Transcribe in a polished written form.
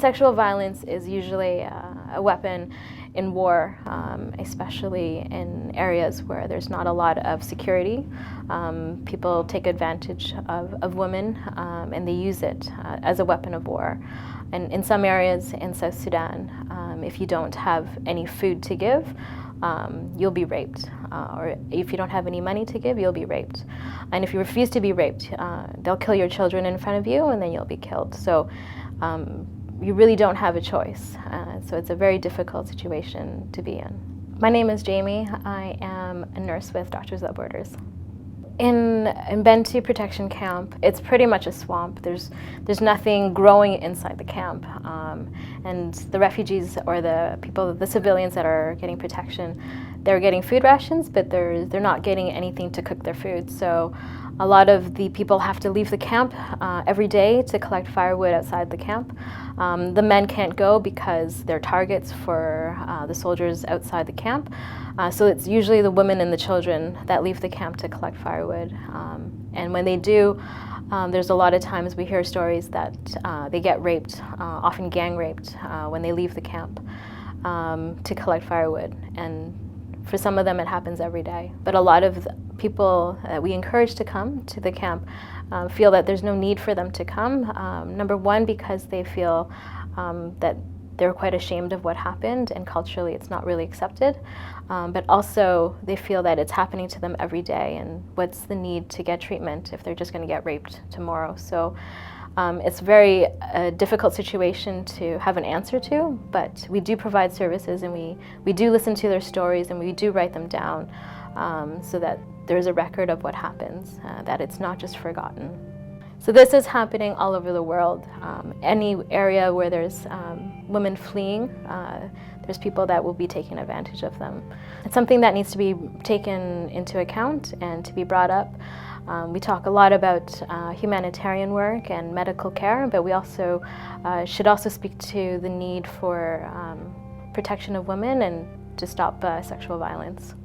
Sexual violence is usually a weapon in war, especially in areas where there's not a lot of security. People take advantage of women and they use it as a weapon of war. And in some areas in South Sudan, if you don't have any food to give, you'll be raped. Or if you don't have any money to give, you'll be raped. And if you refuse to be raped, they'll kill your children in front of you and then you'll be killed. So you really don't have a choice. So it's a very difficult situation to be in. My name is Jamie. I am a nurse with Doctors Without Borders. In Bentiu protection camp, it's pretty much a swamp. There's nothing growing inside the camp. And the refugees or the people, the civilians that are getting protection, they're getting food rations, but they're not getting anything to cook their food. So a lot of the people have to leave the camp every day to collect firewood outside the camp. The men can't go because they're targets for the soldiers outside the camp. So it's usually the women and the children that leave the camp to collect firewood. And when they do, there's a lot of times we hear stories that they get raped, often gang raped, when they leave the camp to collect firewood. And for some of them, it happens every day. But a lot of people that we encourage to come to the camp feel that there's no need for them to come. Number one, because they feel that they're quite ashamed of what happened, and culturally it's not really accepted. But also they feel that it's happening to them every day, and what's the need to get treatment if they're just going to get raped tomorrow? So it's a very difficult situation to have an answer to, but we do provide services, and we do listen to their stories, and we do write them down so that there's a record of what happens, that it's not just forgotten. So this is happening all over the world. Any area where there's women fleeing, there's people that will be taking advantage of them. It's something that needs to be taken into account and to be brought up. We talk a lot about humanitarian work and medical care, but we also should also speak to the need for protection of women and to stop sexual violence.